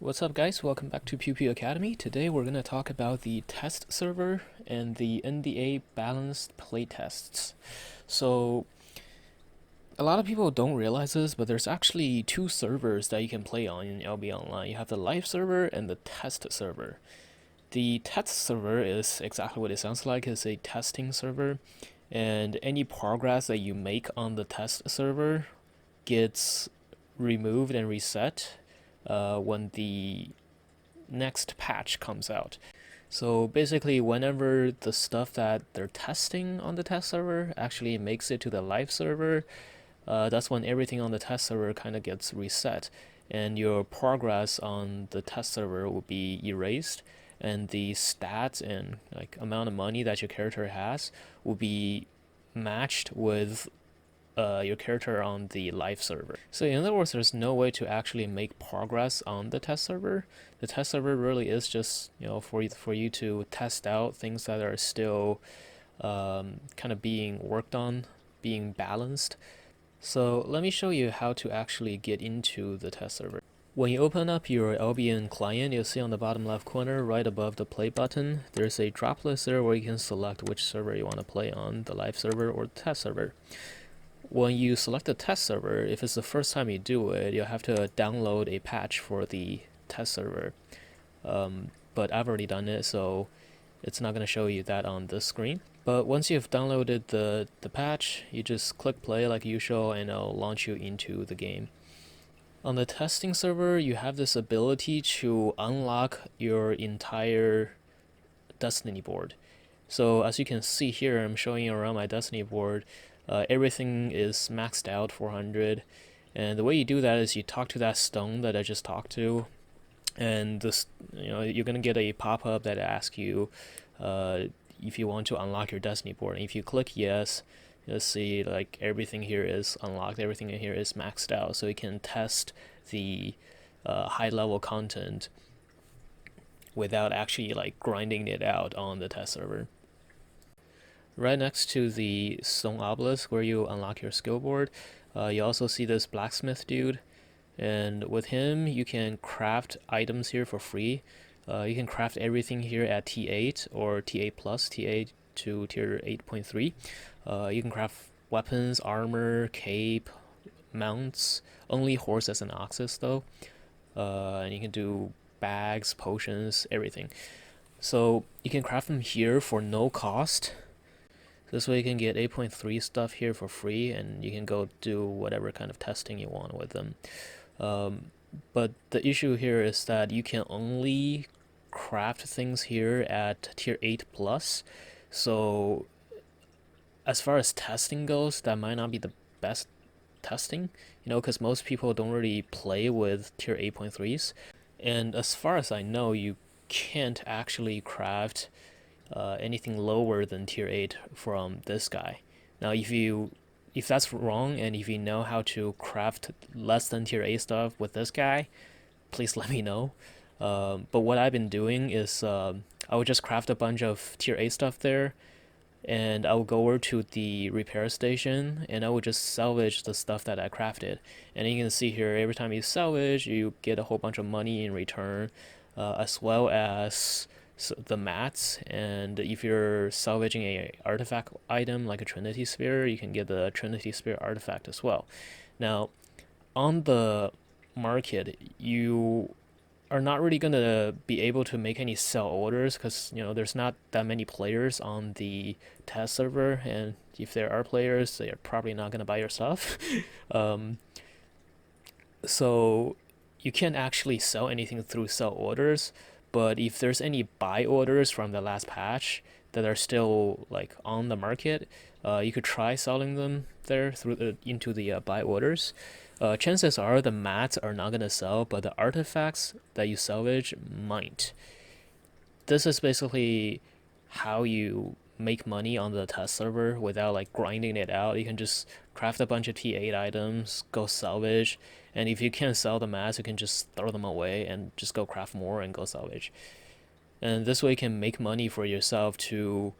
What's up guys, welcome back to Pewpew Academy. Today we're going to talk about the test server and the NDA balanced playtests. So a lot of people don't realize this, but there's actually two servers that you can play on in LB Online. You have the live server and the test server. The test server is exactly what it sounds like. It's a testing server, and any progress that you make on the test server gets removed and reset when the next patch comes out. So basically, whenever the stuff that they're testing on the test server actually makes it to the live server, that's when everything on the test server kind of gets reset, and your progress on the test server will be erased, and the stats and like amount of money that your character has will be matched with your character on the live server. So in other words, there's no way to actually make progress on the test server. The test server really is just for you to test out things that are still kind of being worked on, being balanced. So let me show you how to actually get into the test server. When you open up your LBN client, you'll see on the bottom left corner, right above the play button, there's a drop list there where you can select which server you want to play on, the live server or the test server. When you select the test server, if it's the first time you do it, you'll have to download a patch for the test server. But I've already done it, so it's not going to show you that on this screen. But once you've downloaded the patch, you just click play like usual and it'll launch you into the game. On the testing server, you have this ability to unlock your entire Destiny board. So as you can see here, I'm showing you around my Destiny board. Everything is maxed out 400, and the way you do that is you talk to that stone that I just talked to, and this, you're gonna get a pop-up that asks you if you want to unlock your Destiny board. And if you click yes, you'll see like everything here is unlocked, everything in here is maxed out, so you can test the high-level content without actually like grinding it out on the test server. Right next to the stone obelisk where you unlock your skill board, you also see this blacksmith dude, and with him you can craft items here for free. You can craft everything here at T8 or T8 plus, T8 to tier 8.3. You can craft weapons, armor, cape, mounts, only horses and oxes though, and you can do bags, potions, everything. So you can craft them here for no cost. This way you can get 8.3 stuff here for free, and you can go do whatever kind of testing you want with them. But the issue here is that you can only craft things here at tier 8 plus. So as far as testing goes, that might not be the best testing, because most people don't really play with tier 8.3s. And as far as I know, you can't actually craft anything lower than tier 8 from this guy. Now if that's wrong, and if you know how to craft less than tier 8 stuff with this guy, please let me know. But what I've been doing is I would just craft a bunch of tier 8 stuff there, and I will go over to the repair station and I will just salvage the stuff that I crafted. And you can see here, every time you salvage, you get a whole bunch of money in return, as well as the mats. And if you're salvaging a artifact item like a Trinity Spear, you can get the Trinity Spear artifact as well. Now, on the market, you are not really going to be able to make any sell orders because there's not that many players on the test server, and if there are players, they're probably not going to buy your stuff. So you can't actually sell anything through sell orders, but if there's any buy orders from the last patch that are still like on the market, you could try selling them there through into the buy orders. Chances are the mats are not gonna sell, but the artifacts that you salvage might. This is basically how you make money on the test server without like grinding it out. You can just craft a bunch of T8 items, go salvage, and if you can't sell the mats, you can just throw them away and just go craft more and go salvage. And this way you can make money for yourself to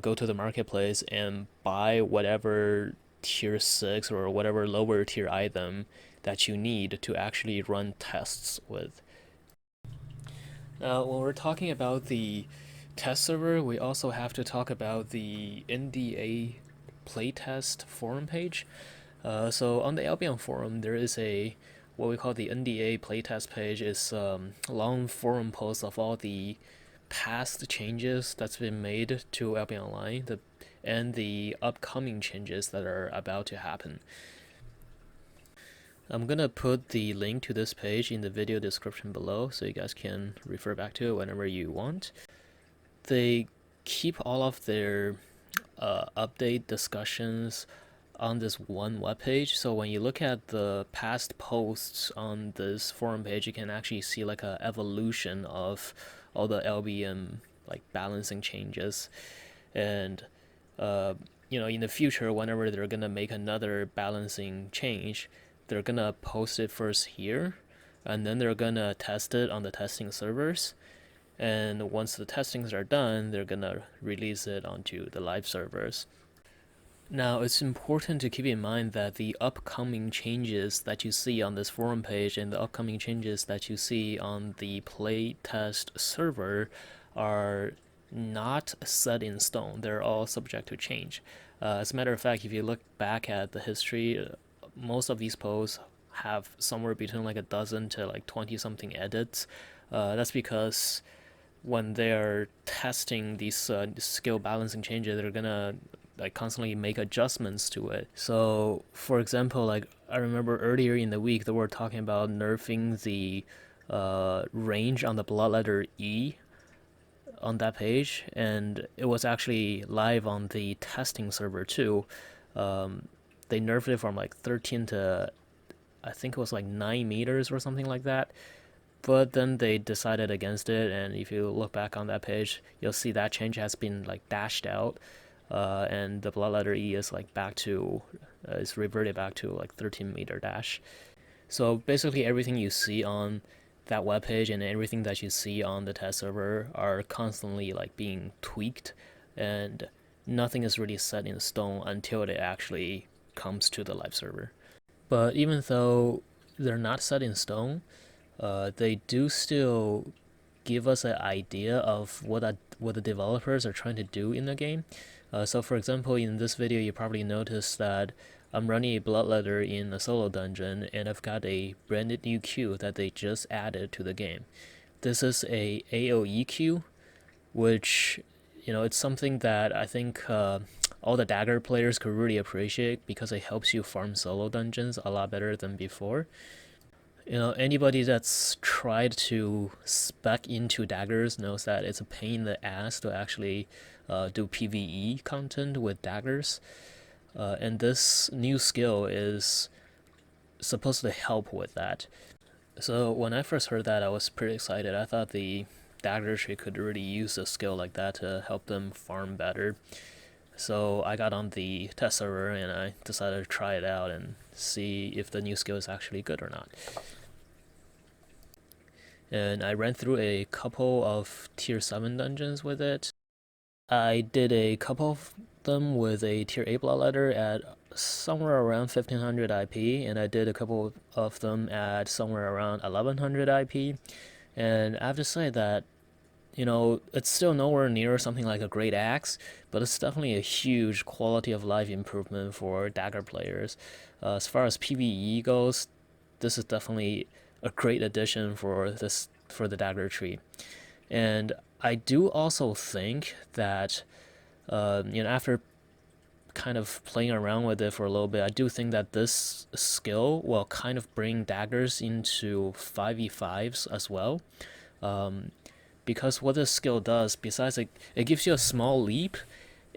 go to the marketplace and buy whatever tier 6 or whatever lower tier item that you need to actually run tests with. Now, when we're talking about the test server, we also have to talk about the NDA playtest forum page. So on the Albion forum, there is a what we call the NDA playtest page. Is a long forum post of all the past changes that's been made to Albion Online, and the upcoming changes that are about to happen. I'm gonna put the link to this page in the video description below so you guys can refer back to it whenever you want. They keep all of their update discussions on this one webpage. So when you look at the past posts on this forum page, you can actually see like a evolution of all the LBM like balancing changes. And in the future, whenever they're gonna make another balancing change, they're gonna post it first here, and then they're gonna test it on the testing servers. And once the testings are done, they're gonna release it onto the live servers. Now, it's important to keep in mind that the upcoming changes that you see on this forum page and the upcoming changes that you see on the playtest server are not set in stone. They're all subject to change. As a matter of fact, if you look back at the history, most of these posts have somewhere between like a dozen to like 20 something edits. That's because when they're testing these skill balancing changes, they're gonna like constantly make adjustments to it. So, for example, like I remember earlier in the week they were talking about nerfing the range on the blood letter E on that page, and it was actually live on the testing server too. They nerfed it from like 13 to I think it was like 9 meters or something like that. But then they decided against it, and if you look back on that page, you'll see that change has been like dashed out, and the blood letter E is like back to, it's reverted back to like 13-meter dash. So basically, everything you see on that web page and everything that you see on the test server are constantly like being tweaked, and nothing is really set in stone until it actually comes to the live server. But even though they're not set in stone, they do still give us an idea of what the developers are trying to do in the game. So for example, in this video, you probably noticed that I'm running a bloodletter in a solo dungeon, and I've got a brand new queue that they just added to the game. This is a AoE queue, which it's something that I think all the dagger players could really appreciate because it helps you farm solo dungeons a lot better than before. Anybody that's tried to spec into daggers knows that it's a pain in the ass to actually do PvE content with daggers. And this new skill is supposed to help with that. So when I first heard that, I was pretty excited. I thought the dagger tree could really use a skill like that to help them farm better. So I got on the test server and I decided to try it out and see if the new skill is actually good or not. And I ran through a couple of tier 7 dungeons with it. I did a couple of them with a tier 8 bloodletter at somewhere around 1500 IP, and I did a couple of them at somewhere around 1100 IP. And I have to say that it's still nowhere near something like a great axe, but it's definitely a huge quality of life improvement for dagger players. As far as PvE goes, this is definitely a great addition for the dagger tree. And I do also think that after kind of playing around with it for a little bit, I do think that this skill will kind of bring daggers into 5v5s as well. Because what this skill does, besides it gives you a small leap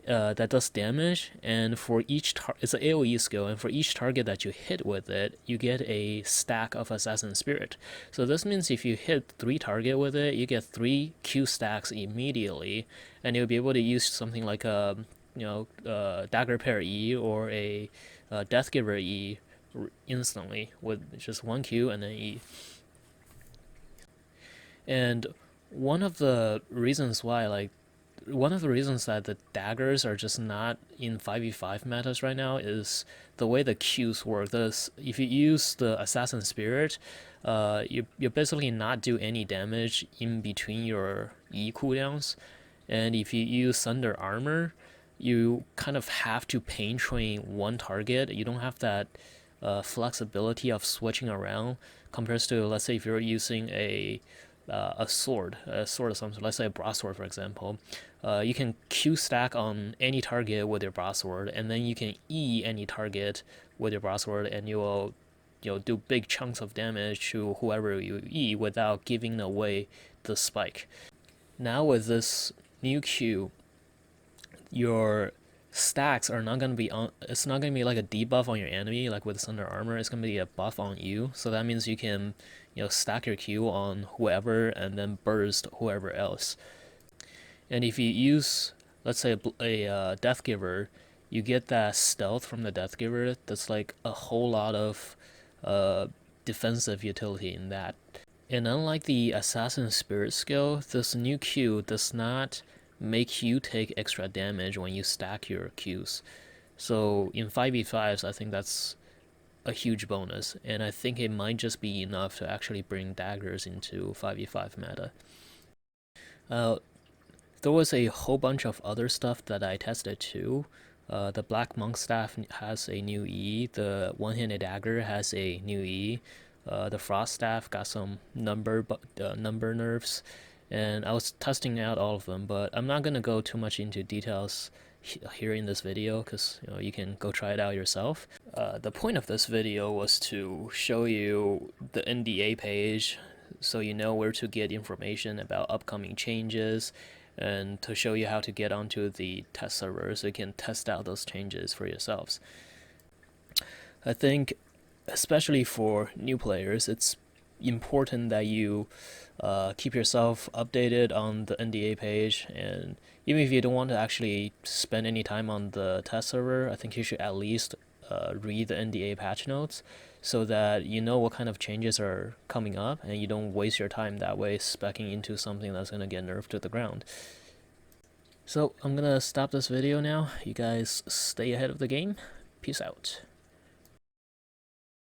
that does damage, and for each it's an AoE skill, and for each target that you hit with it, you get a stack of Assassin Spirit. So this means if you hit 3 target with it, you get 3 Q stacks immediately, and you'll be able to use something like a Dagger Pair E or a Death Giver E instantly with just 1 Q and then E. And one of the reasons why one of the reasons that the daggers are just not in 5v5 metas right now is the way the Qs work. If you use the Assassin Spirit, you basically not do any damage in between your E cooldowns, and if you use Thunder Armor, you kind of have to pain train one target. You don't have that flexibility of switching around compared to, let's say, if you're using a sword or something, let's say a broadsword for example. You can Q stack on any target with your broadsword, and then you can E any target with your broadsword, and you will do big chunks of damage to whoever you E without giving away the spike. Now with this new Q, your stacks are not going to be on, it's not going to be like a debuff on your enemy like with Thunder Armor. It's going to be a buff on you, so that means you can stack your Q on whoever and then burst whoever else. And if you use, let's say, a Death Giver, you get that stealth from the Death Giver. That's like a whole lot of defensive utility in that. And unlike the Assassin Spirit skill, this new Q does not make you take extra damage when you stack your Qs. So in 5v5s, I think that's a huge bonus, and I think it might just be enough to actually bring daggers into 5v5 meta. There was a whole bunch of other stuff that I tested too. The Black Monk Staff has a new E, the One-Handed Dagger has a new E, the Frost Staff got some number nerfs, and I was testing out all of them, but I'm not going to go too much into details here in this video because you can go try it out yourself. The point of this video was to show you the NDA page so you know where to get information about upcoming changes, and to show you how to get onto the test server so you can test out those changes for yourselves. I think especially for new players, it's important that you keep yourself updated on the NDA page, and even if you don't want to actually spend any time on the test server, I think you should at least read the NDA patch notes so that you know what kind of changes are coming up and you don't waste your time that way speccing into something that's going to get nerfed to the ground. So I'm going to stop this video now. You guys stay ahead of the game. Peace out.